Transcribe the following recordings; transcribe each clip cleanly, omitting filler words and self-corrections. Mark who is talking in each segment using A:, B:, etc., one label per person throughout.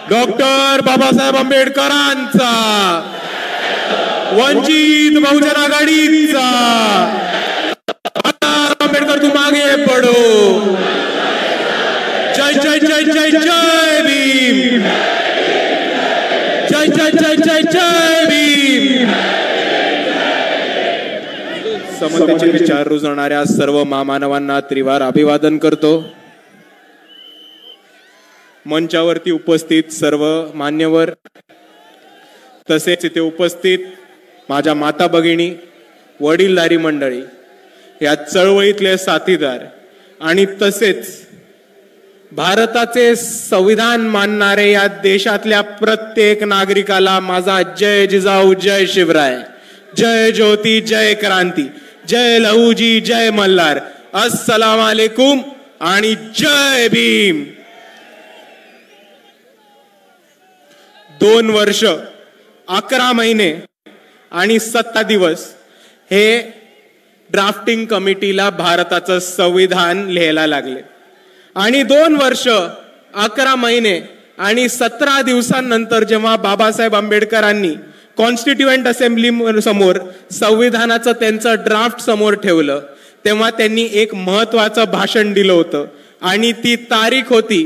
A: Doctor Babasaheb आंबेडकरांचा, वंचित बहुजन आघाडीचा, आंबेडकर तू मागे पडो, जय जय जय जय जय भीम, जय जय जय जय जय भीम. समतेचे विचार रुजवणाऱ्या सर्व महामानवांना त्रिवार अभिवादन करतो. मंचावरती उपस्थित सर्व मान्यवर, तसेच इथे उपस्थित माझ्या माता भगिनी, वडीलधारी मंडळी, या चळवळीतले साथीदार आणि तसेच भारताचे संविधान मानणारे या देशातल्या प्रत्येक नागरिकाला माझा जय जिजाऊ, जय शिवराय, जय ज्योती, जय क्रांती, जय लहूजी, जय मल्हार, अस्सलाम वालेकुम आणि जय भीम. 2 वर्ष 11 महिने आणि 7 दिवस हे ड्राफ्टिंग कमिटीला भारताचं संविधान लिहायला लागले आणि 2 वर्ष 11 महिने आणि 17 दिवसांनंतर जेव्हा बाबासाहेब आंबेडकरांनी कॉन्स्टिट्युएंट असेंब्ली समोर संविधानाचं त्यांचं ड्राफ्ट समोर ठेवलं, तेव्हा त्यांनी एक महत्वाचं भाषण दिलं होतं आणि ती तारीख होती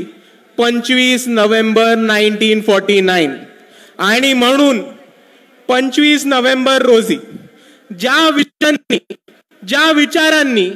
A: 25 नोव्हेंबर 1949. आणि म्हणून 25 नोव्हेंबर रोजी ज्या विचारांनी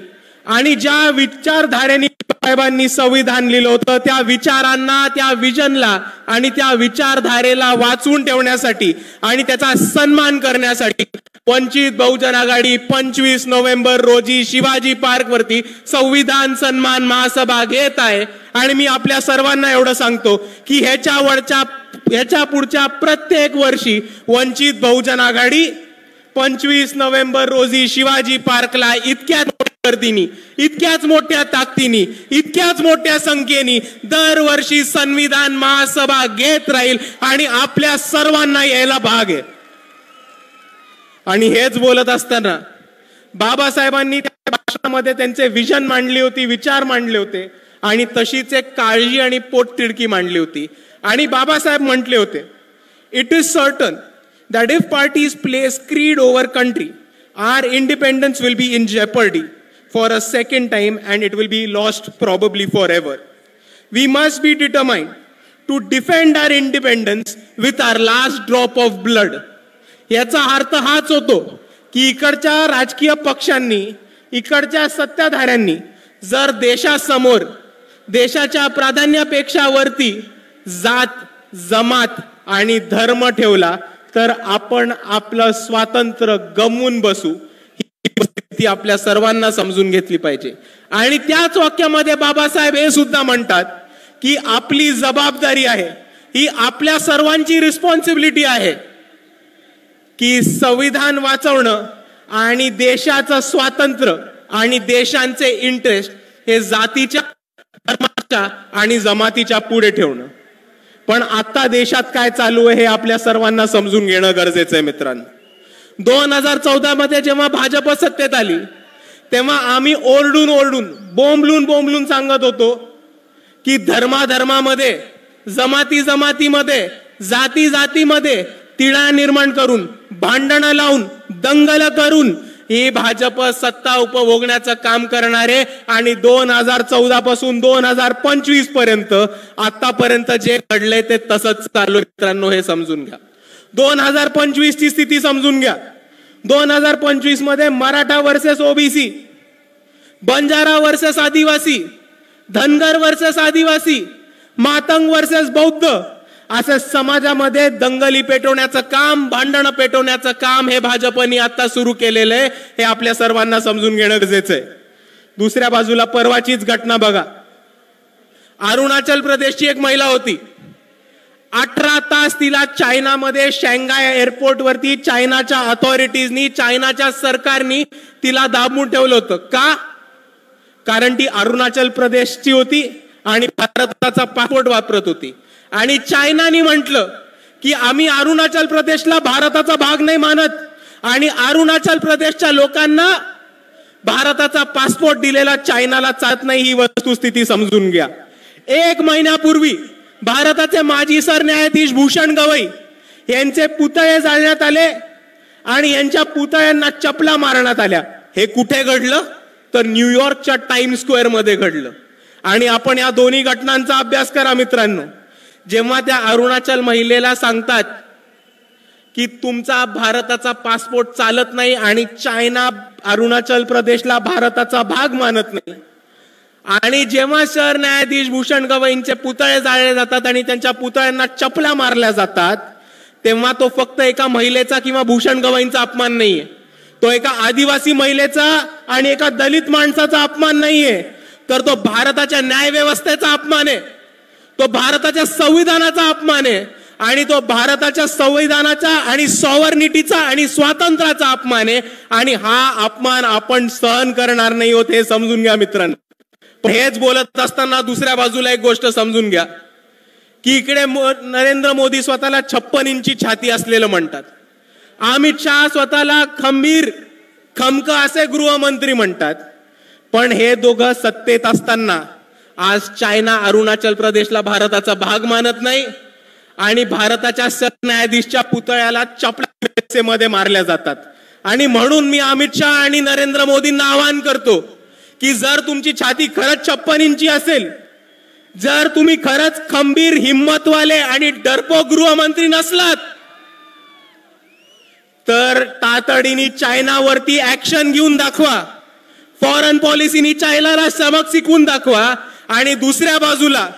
A: आणि ज्या विचारधारेने साहेबांनी संविधान लिहिलं होतं, त्या विचारांना, त्या विजनला आणि त्या विचारधारेला वाचवून ठेवण्यासाठी आणि त्याचा सन्मान करण्यासाठी वंचित बहुजन आघाडी 25 नोव्हेंबर रोजी शिवाजी पार्क वरती संविधान सन्मान महासभा घेत आहे. आणि मी आपल्या सर्वांना एवढं सांगतो की ह्याच्या पुढच्या प्रत्येक वर्षी वंचित बहुजन आघाडी 25 नोव्हेंबर रोजी शिवाजी पार्कला इतक्याच मोठ्या गर्दीनी, इतक्याच मोठ्या ताकदीनी, इतक्याच मोठ्या संख्येने दरवर्षी संविधान महासभा घेत राहील आणि आपल्या सर्वांना यायला भाग आहे. आणि हेच बोलत असताना बाबासाहेबांनी त्या भाषणामध्ये त्यांचे विजन मांडली होती, विचार मांडले होते आणि तशीच एक काळजी आणि पोटतिडकी मांडली होती. आणि बाबासाहेब म्हटले होते, it is certain that if parties place creed over country, our independence will be in jeopardy for a second time and it will be lost probably forever. We must be determined to defend our independence with our last drop of blood. याचा अर्थ हाच होतो की इकडच्या राजकीय पक्षांनी, इकडच्या सत्ताधाऱ्यांनी जर देशासमोर देशाच्या प्राधान्यापेक्षा वरती जात, जमात आणि धर्म ठेवला तर आपण आपलं स्वातंत्र्य गमवून बसू. ही परिस्थिती आपल्या सर्वांना समजून घेतली पाहिजे. आणि त्याच वाक्यामध्ये बाबासाहेब हे सुद्धा म्हणतात की आपली जबाबदारी आहे, ही आपल्या सर्वांची रिस्पॉन्सिबिलिटी आहे की संविधान वाचवणं आणि देशाचं स्वातंत्र्य आणि देशांचे इंटरेस्ट हे जातीच्या, धर्माच्या आणि जमातीच्या पुढे ठेवणं. पण आता देशात काय चालू आहे हे आपल्या सर्वांना समजून घेणं गरजेचं आहे मित्रांनो. 2014 मध्ये जेव्हा भाजप सत्तेत आली तेव्हा आम्ही ओरडून बोंबलून सांगत होतो की धर्मामध्ये, जमातीमध्ये, जातीमध्ये तिळा निर्माण करून, भांडणं लावून, दंगल करून ही भाजप सत्ता उपभोगण्याचं काम करणारे. आणि 2014 पासून 2025 पर्यंत आतापर्यंत जे घडले ते तसंच चालू. मित्रांनो हे समजून घ्या. 2025 ची स्थिती समजून घ्या. 2025 मध्ये Maratha versus OBC, Banjara versus आदिवासी, धनगर वर्सेस आदिवासी, मातंग वर्सेस बौद्ध, असं समाजामध्ये दंगली पेटवण्याचं काम, भांडणं पेटवण्याचं काम हे भाजपने आता सुरू केलेलं आहे. हे आपल्या सर्वांना समजून घेणं गरजेचं आहे. दुसऱ्या बाजूला परवाचीच घटना बघा. अरुणाचल प्रदेशची एक महिला होती. 18 तास तिला चायनामध्ये शांघाय एअरपोर्ट वरती चायनाच्या अथॉरिटीजनी, चायनाच्या सरकारनी तिला दाबून ठेवलं होतं. का? कारण ती अरुणाचल प्रदेशची होती आणि भारताचा पासपोर्ट वापरत होती. आणि चायनाने म्हटलं की आम्ही अरुणाचल प्रदेशला भारताचा भाग नाही मानत आणि अरुणाचल प्रदेशच्या लोकांना भारताचा पासपोर्ट दिलेला चायनाला चालत नाही. ही वस्तुस्थिती समजून घ्या. 1 महिन्यापूर्वी भारताचे माजी सरन्यायाधीश भूषण गवई यांचे पुतळे जाळण्यात आले आणि यांच्या पुतळ्यांना चपला मारण्यात आल्या। हे कुठे घडलं तर न्यूयॉर्कच्या टाइम स्क्वेअर मध्ये घडलं। आणि आपण या दोन्ही घटनांचा अभ्यास करा मित्रांनो। जेव्हा त्या अरुणाचल महिलेला सांगतात की तुमचा भारताचा पासपोर्ट चालत नाही आणि चायना अरुणाचल प्रदेशला भारताचा भाग मानत नाही, आणि जेव्हा सरन्यायाधीश भूषण गवईंचे पुतळे जाळले जातात आणि त्यांच्या पुतळ्यांना चपला मारल्या जातात, तेव्हा तो फक्त एका महिलेचा किंवा भूषण गवईंचा अपमान नाहीये, तो एका आदिवासी महिलेचा आणि एका दलित माणसाचा अपमान नाहीये, तर तो भारताच्या न्यायव्यवस्थेचा अपमान आहे, तो भारताच्या संविधानाचा अपमान आहे आणि तो भारताच्या संविधानाचा आणि सॉव्हर्निटीचा आणि स्वातंत्र्याचा अपमान आहे। आणि हा अपमान आपण सहन करणार नाही होत, हे समजून घ्या मित्रांनो। हेच बोलत असताना दुसऱ्या बाजूला एक गोष्ट समजून घ्या की इकडे नरेंद्र मोदी स्वतःला 56 इंची छाती असलेलं म्हणतात, अमित शहा स्वतःला खंबीर खमक असे गृहमंत्री म्हणतात, पण हे दोघं सत्तेत असताना आज चायना अरुणाचल प्रदेशला भारताचा भाग मानत नाही आणि भारताच्या सरन्यायाधीशच्या पुतळ्याला चपला मारल्या जातात। आणि म्हणून मी अमित शहा आणि नरेंद्र मोदींना आवाहन करतो की जर तुमची छाती खरंच 56 इंची असेल, जर तुम्ही खरंच खंबीर हिम्मतवाले आणि डरपोक गृहमंत्री नसलात, तर तातडीने चायनावरती ऍक्शन घेऊन दाखवा, फॉरेन पॉलिसीनी चायनाला सबक शिकवून दाखवा। आणि दुसऱ्या बाजूला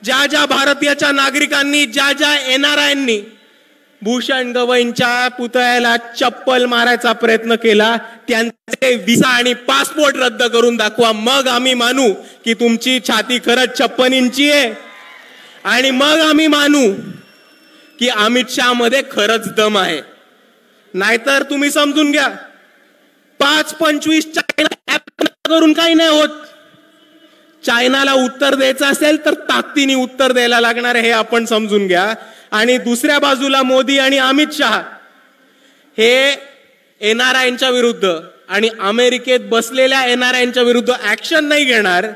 A: ज्या ज्या भारतीय नागरिकांनी, ज्या ज्या एनआरआयनी भूषण गवईंच्या पुतळ्याला चप्पल मारायचा प्रयत्न केला, त्यांचे व्हिसा आणि पासपोर्ट रद्द करून दाखवा, मग आम्ही मानू की तुमची छाती खरंच 56 इंची आहे, आणि मग आम्ही मानू की अमित शहा मध्ये खरंच दम आहे। नाहीतर तुम्ही समजून घ्या 5-25 चायना करून काही नाही होत। चायनाला उत्तर द्यायचं असेल तर ताकदीने उत्तर द्यायला लागणार आहे, हे आपण समजून घ्या। आणि दुसऱ्या बाजूला मोदी आणि अमित शहा हे एनआरआयच्या विरुद्ध आणि अमेरिकेत बसलेल्या एनआरआयच्या विरुद्ध ऍक्शन नाही घेणार,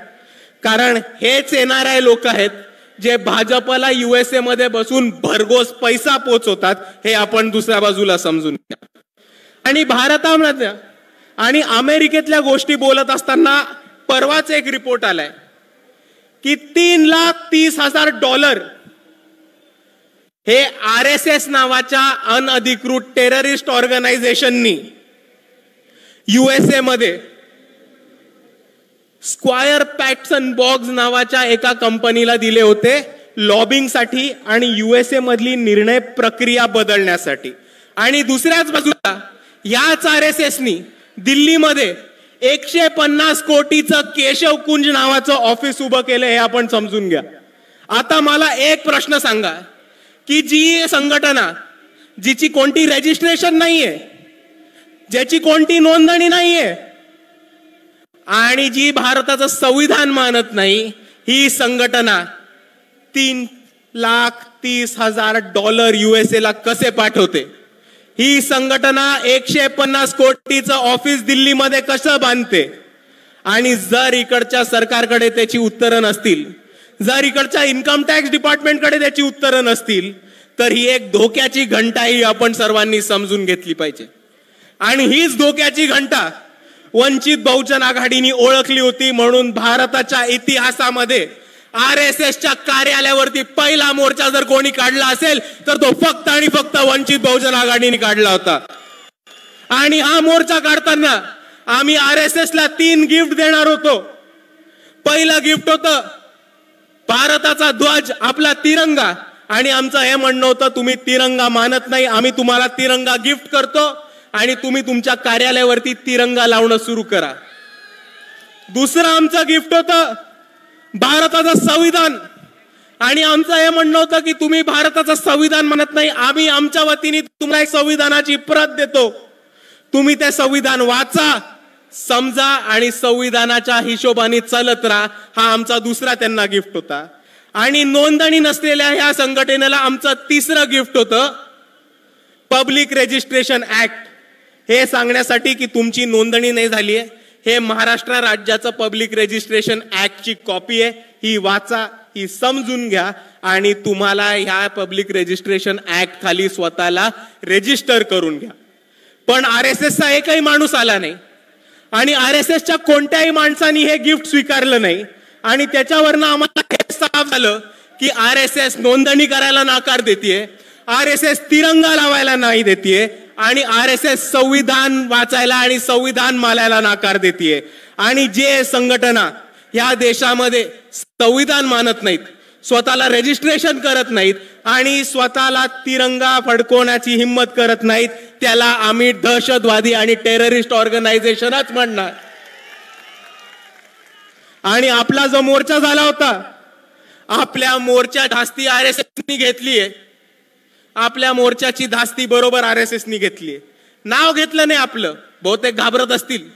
A: कारण हेच एनआरआय लोक आहेत जे भाजपला USA मध्ये बसून भरघोस पैसा पोचवतात, हे आपण दुसऱ्या बाजूला समजून घ्या। आणि भारतामध्ये आणि अमेरिकेतल्या गोष्टी बोलत असताना परवाच एक रिपोर्ट आलाय की $3,30,000 हे RSS नावाच्या अनधिकृत टेररिस्ट ऑर्गनायझेशननी USA मध्ये स्क्वायर पॅटसन बॉक्स नावाच्या एका कंपनीला दिले होते लॉबिंगसाठी आणि USA मधली निर्णय प्रक्रिया बदलण्यासाठी। आणि दुसऱ्याच बाजूला याच RSSनी दिल्लीमध्ये 150 कोटीचं केशव कुंज नावाचं ऑफिस उभं केलं, हे आपण समजून घ्या। आता मला एक प्रश्न सांगा की जी संघटना जिची कोणती रजिस्ट्रेशन नाहीये, ज्याची कोणती नोंदणी नाहीये आणि जी भारताचं संविधान मानत नाही, ही संघटना $3,30,000 USA ला कसे पाठवते? ही संघटना 150 कोटीचं ऑफिस दिल्लीमध्ये कसं बांधते? आणि जर इकडच्या सरकारकडे त्याची उत्तरं नसतील, जर इकडच्या इन्कम टॅक्स डिपार्टमेंटकडे त्याची उत्तरं नसतील, तर ही एक धोक्याची घंटा ही आपण सर्वांनी समजून घेतली पाहिजे। आणि हीच धोक्याची घंटा वंचित बहुजन आघाडीने ओळखली होती, म्हणून भारताच्या इतिहासामध्ये RSSच्या कार्यालयावरती पहिला मोर्चा जर कोणी काढला असेल तर तो फक्त आणि फक्त वंचित बहुजन आघाडीने काढला होता। आणि हा मोर्चा काढताना आम्ही RSSला 3 गिफ्ट देणार होतो। पहिलं गिफ्ट होतं भारताचा ध्वज, आपला तिरंगा, आणि आमचं हे म्हणणं होतं तुम्ही तिरंगा मानत नाही, आम्ही तुम्हाला तिरंगा गिफ्ट करतो आणि तुम्ही तुमच्या कार्यालयावरती तिरंगा लावणं सुरू करा। दुसरं आमचं गिफ्ट होतं भारताचं संविधान, आणि आमचं हे म्हणणं होतं की तुम्ही भारताचं संविधान मानत नाही, आम्ही आमच्या वतीने तुम्हाला एक संविधानाची प्रत देतो, तुम्ही ते संविधान वाचा, समजा आणि संविधानाच्या हिशोबाने चालत राहा। हा आमचा दुसरा त्यांना गिफ्ट होता। आणि नोंदणी नसलेल्या ह्या संघटनेला आमचं तिसरं गिफ्ट होतं पब्लिक रजिस्ट्रेशन ऍक्ट, हे सांगण्यासाठी की तुमची नोंदणी नाही झाली आहे, हे महाराष्ट्र राज्याचं पब्लिक रजिस्ट्रेशन ऍक्टची कॉपी आहे, ही वाचा, ही समजून घ्या आणि तुम्हाला ह्या पब्लिक रजिस्ट्रेशन ऍक्ट खाली स्वतःला रजिस्टर करून घ्या. पण RSSचा एकही माणूस आला नाही आणि RSSच्या कोणत्याही माणसाने हे गिफ्ट स्वीकारलं नाही. आणि त्याच्यावरनं आम्हाला हे साफ झालं की RSS नोंदणी करायला नाकार देतेय, RSS तिरंगा लावायला नाही देतेय आणि RSS संविधान वाचायला आणि संविधान मानायला नाकार देतेय. आणि जे संघटना या देशामध्ये संविधान मानत नाहीत, स्वतःला रजिस्ट्रेशन करत नाहीत आणि स्वतःला तिरंगा फडकवण्याची हिंमत करत नाहीत, त्याला आम्ही दहशतवादी आणि टेररिस्ट ऑर्गनायझेशनच म्हणणार. आणि आपला जो मोर्चा झाला होता, आपल्या मोर्चा धास्ती RSSनी घेतलीये. आपल्या मोर्चाची धास्ती बरोबर RSSनी घेतलीये. नाव घेतलं नाही आपलं, बहुतेक घाबरत असतील,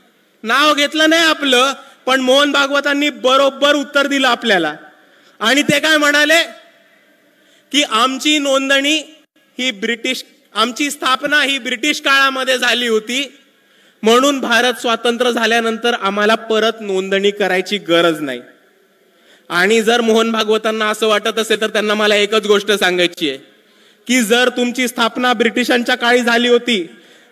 A: नाव घेतलं नाही आपलं, पण मोहन भागवतांनी बरोबर उत्तर दिलं आपल्याला. आणि ते काय म्हणाले की आमची नोंदणी ही आमची स्थापना ही ब्रिटिश काळामध्ये झाली होती, म्हणून भारत स्वातंत्र्य झाल्यानंतर आम्हाला परत नोंदणी करायची गरज नाही. आणि जर मोहन भागवतांना असं वाटत असेल तर त्यांना मला एकच गोष्ट सांगायची आहे की जर तुमची स्थापना ब्रिटिशांच्या काळी झाली होती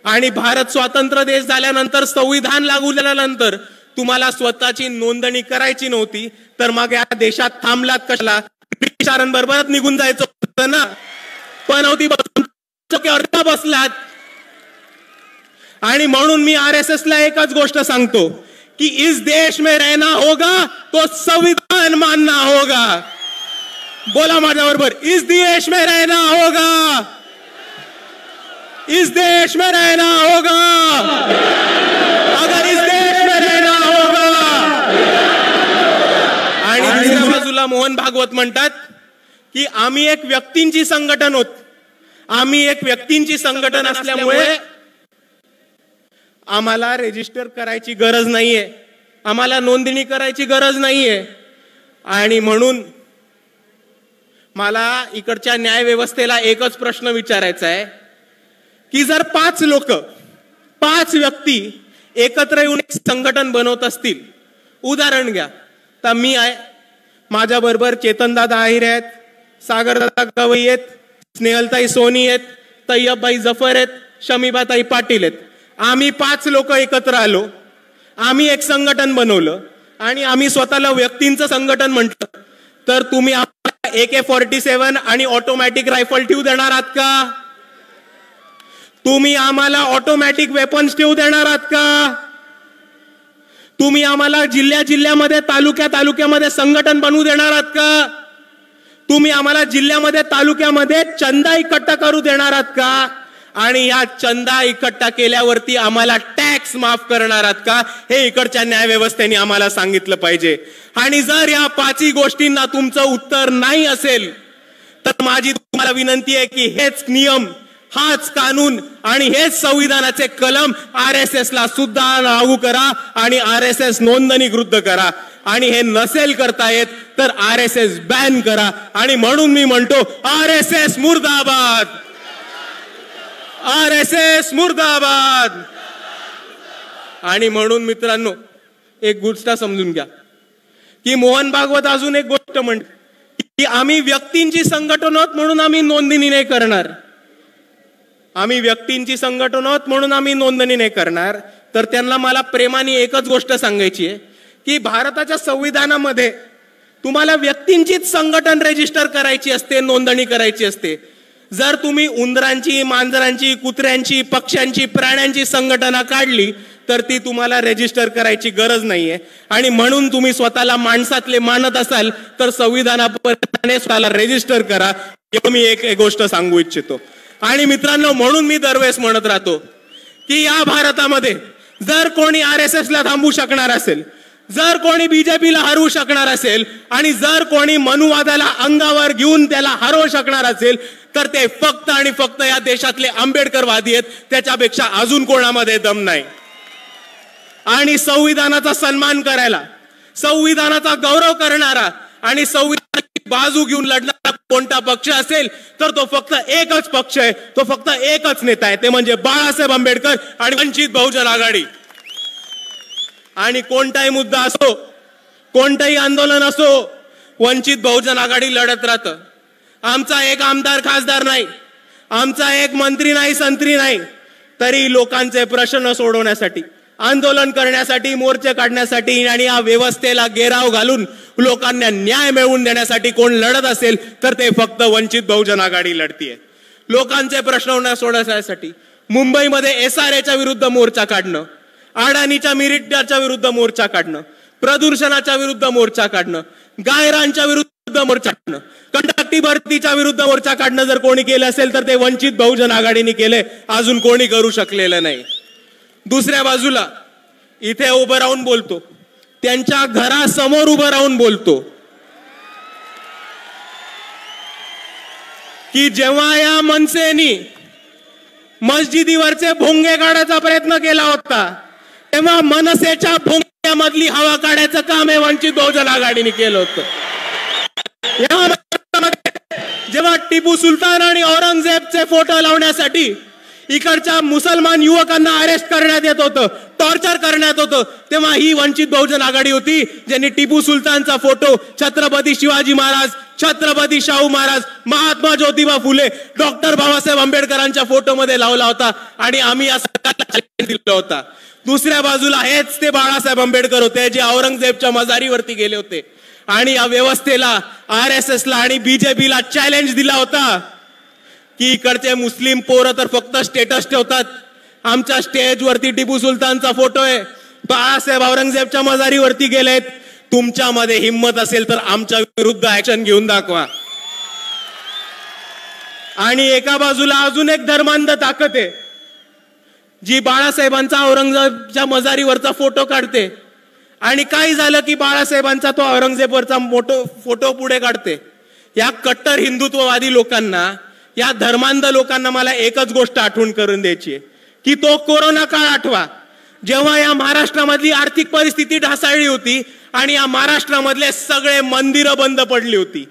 A: आणि भारत स्वतंत्र देश झाल्यानंतर संविधान लागू झाल्यानंतर तुम्हाला स्वतःची नोंदणी करायची नव्हती, तर मग या देशात थांबलात कशाला? ब्रिटिशांबरोबरच निघून जायचं होतं ना. पण होती बसलात. आणि म्हणून मी RSSला एकच गोष्ट सांगतो कि इस देश में रहना होगा तो संविधान मानना होगा. बोला माझ्या बरोबर, इस देश में रहना होगा, इस देश में रहना होगा, अगर इस देश में रहना होगा. आणि दुसऱ्या बाजूला मोहन भागवत म्हणतात की आम्ही एक व्यक्तींची संघटन होत, आम्ही एक व्यक्तींची संघटन असल्यामुळे आम्हाला रजिस्टर करायची गरज नाहीये, आम्हाला नोंदणी करायची गरज नाहीये. आणि म्हणून मला इकडच्या न्याय व्यवस्थेला एकच प्रश्न विचारायचा आहे की जर 5 लोक, 5 व्यक्ती एकत्र येऊन एक संघटन बनवत असतील, उदाहरण घ्या तर मी आहे, माझ्या बरोबर चेतनदादा आहिरे आहेत, सागरदादा गवई आहेत, स्नेहलताई सोनी आहेत, तय्यबभाई जफर आहेत, शमीबाताई पाटील आहेत. आम्ही 5 लोक एकत्र आलो, आम्ही एक संघटन बनवलं आणि आम्ही स्वतःला व्यक्तींचं संघटन म्हटलं, तर तुम्ही आम्हाला AK-47 आणि ऑटोमॅटिक रायफल ठेवू देणार आहात का? तुम्ही आम्हाला ऑटोमॅटिक वेपन्स ठेवू देणार आहात का? तुम्ही आम्हाला जिल्ह्यामध्ये तालुक्यामध्ये संघटन बनवू देणार आहात का? तुम्ही आम्हाला जिल्ह्यामध्ये तालुक्यामध्ये चंदा इकट्ठा करू देणार आहात का? आणि या चंदा इकट्ठा केल्यावरती आम्हाला टॅक्स माफ करणार आहात का? हे इकडच्या न्याय व्यवस्थेने आम्हाला सांगितलं पाहिजे. आणि जर या 5 गोष्टींना तुमचं उत्तर नाही असेल तर माझी तुम्हाला विनंती आहे की हेच नियम, हाच कानून आणि हेच संविधानाचे कलम RSSला सुद्धा लागू करा आणि RSS नोंदणीकृत करा. आणि हे नसेल करता येत तर RSS बॅन करा. आणि म्हणून मी म्हणतो RSS मुर्दाबाद, RSS मुर्दाबाद. आणि म्हणून मित्रांनो एक गोष्ट समजून घ्या की मोहन भागवत अजून एक गोष्ट म्हणते की आम्ही व्यक्तींची संघटन आहोत म्हणून आम्ही नोंदणी नाही करणार, आम्ही व्यक्तींची संघटन आहोत म्हणून आम्ही नोंदणी नाही करणार. तर त्यांना मला प्रेमाने एकच गोष्ट सांगायची आहे की भारताच्या संविधानामध्ये तुम्हाला व्यक्तींचीच संघटन रजिस्टर करायची असते, नोंदणी करायची असते. जर तुम्ही उंदरांची, मांजरांची, कुत्र्यांची, पक्ष्यांची, प्राण्यांची संघटना काढली तर ती तुम्हाला रजिस्टर करायची गरज नाहीये. आणि म्हणून तुम्ही स्वतःला माणसातले मानत असाल तर संविधानाप्रमाणे स्वतःला रजिस्टर करा. मी एक गोष्ट सांगू इच्छितो. आणि मित्रांनो म्हणून मी दरवेळेस म्हणत राहतो की या भारतामध्ये जर कोणी RSSला थांबवू शकणार असेल, जर कोणी BJPला हरवू शकणार असेल आणि जर कोणी मनुवादाला अंगावर घेऊन त्याला हरवू शकणार असेल तर ते फक्त आणि फक्त या देशातले आंबेडकरवादी आहेत, त्याच्यापेक्षा अजून कोणामध्ये दम नाही. आणि संविधानाचा सन्मान करायला, संविधानाचा गौरव करणारा आणि संविधानाची बाजू घेऊन लढणारा कोणता पक्ष असेल तर तो फक्त एकच पक्ष आहे, तो फक्त एकच नेता आहे, ते म्हणजे बाळासाहेब आंबेडकर आणि वंचित बहुजन आघाडी. आणि कोणताही मुद्दा असो, कोणताही आंदोलन असो, वंचित बहुजन आघाडी लढत राहतं. आमचा एक आमदार खासदार नाही, आमचा एक मंत्री नाही, संत्री नाही, तरी लोकांचे प्रश्न सोडवण्यासाठी, आंदोलन करण्यासाठी, मोर्चे काढण्यासाठी आणि या व्यवस्थेला घेराव घालून लोकांना न्याय मिळवून देण्यासाठी कोण लढत असेल तर ते फक्त वंचित बहुजन आघाडी लढतीये. लोकांचे प्रश्न सोडवण्यासाठी मुंबईमध्ये SRAच्या विरुद्ध मोर्चा काढणं, अडाणीच्या मिरिटाच्या विरुद्ध मोर्चा काढणं, प्रदूषणाच्या विरुद्ध मोर्चा काढणं, गायरांच्या विरुद्ध मोर्चा काढणं, कंत्राटी भरतीच्या विरुद्ध मोर्चा काढणं जर कोणी केलं असेल तर ते वंचित बहुजन आघाडीने केले, अजून कोणी करू शकलेलं नाही. दुसऱ्या बाजूला इथे उभं राहून बोलतो, त्यांच्या घरासमोर उभं राहून बोलतो की जेव्हा या मनसेनी मस्जिदीवरचे भोंगे काढायचा प्रयत्न केला होता तेव्हा मनसेच्या भोंग्यामधली हवा काढायचं काम हे वंचित बहुजन आघाडीने केलं होतं. जेव्हा टिपू सुलतान आणि औरंगजेबचे फोटो लावण्यासाठी इकडच्या मुसलमान युवकांना अरेस्ट करण्यात येत होतं, टॉर्चर करण्यात होतं, तेव्हा ही वंचित बहुजन आघाडी होती ज्यांनी टिपू सुलतानचा फोटो छत्रपती शिवाजी महाराज, छत्रपती शाहू महाराज, महात्मा ज्योतिबा फुले, डॉक्टर बाबासाहेब आंबेडकरांच्या फोटोमध्ये लावला होता आणि आम्ही या सरकारला चॅलेंज दिला होता. दुसऱ्या बाजूला हेच ते बाळासाहेब आंबेडकर होते जे औरंगजेबच्या मजारीवरती गेले होते आणि या व्यवस्थेला, RSSला आणि BJPला चॅलेंज दिला होता की इकडचे मुस्लिम पोरं तर फक्त स्टेटस ठेवतात, आमच्या स्टेजवरती टिपू सुलतानचा फोटो आहे, बाळासाहेब औरंगजेबच्या मजारीवरती गेलेत, तुमच्यामध्ये हिम्मत असेल तर आमच्या विरुद्ध ऍक्शन घेऊन दाखवा. आणि एका बाजूला अजून एक धर्मांध ताकद आहे जी बाळासाहेबांचा औरंगजेबच्या मजारीवरचा फोटो काढते आणि काय झालं की बाळासाहेबांचा तो औरंगजेबवरचा फोटो पुढे काढते. या कट्टर हिंदुत्ववादी लोकांना, या धर्मांध लोकांना मला एकच गोष्ट आठवण करून द्यायची आहे की तो कोरोना काळ आठवा, जेव्हा या महाराष्ट्रामधली आर्थिक परिस्थिती ढासळली होती आणि या महाराष्ट्रामधले सगळे मंदिरं बंद पडली होती,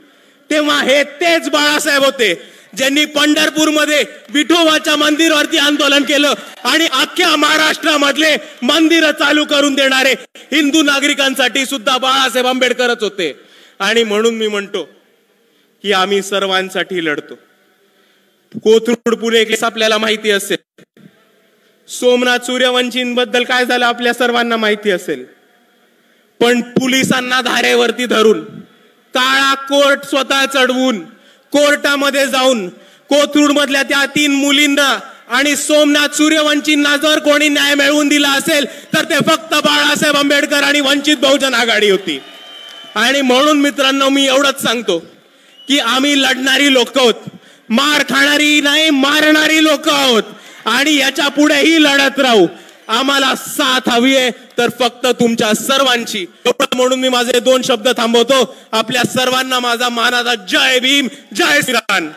A: तेव्हा हे तेच बाळासाहेब होते ज्यांनी पंढरपूरमध्ये विठोबाच्या मंदिरावरती आंदोलन केलं आणि अख्ख्या महाराष्ट्रामधले मंदिरं चालू करून देणारे हिंदू नागरिकांसाठी सुद्धा बाळासाहेब आंबेडकरच होते. आणि म्हणून मी म्हणतो की आम्ही सर्वांसाठी लढतो. कोथरूड पुणे केस आपल्याला माहिती असेल, सोमनाथ सूर्यवंशींबद्दल काय झालं आपल्या सर्वांना माहिती असेल, पण पोलिसांना धारेवरती धरून, काळा कोर्ट स्वतः चढवून, कोर्टामध्ये जाऊन कोथरूड मधल्या त्या 3 मुलींना आणि सोमनाथ सूर्यवंशींना जर कोणी न्याय मिळवून दिला असेल तर ते फक्त बाळासाहेब आंबेडकर आणि वंचित बहुजन आघाडी होती. आणि म्हणून मित्रांनो मी एवढंच सांगतो की आम्ही लढणारी लोक आहोत, मार खाणारी नाही, मारणारी लोक आहोत आणि याच्या पुढेही लढत राहू. आम्हाला साथ हवी आहे तर फक्त तुमच्या सर्वांची. म्हणून मी माझे 2 शब्द थांबवतो. आपल्या सर्वांना माझा मानाचा जय भीम, जय श्रीराम.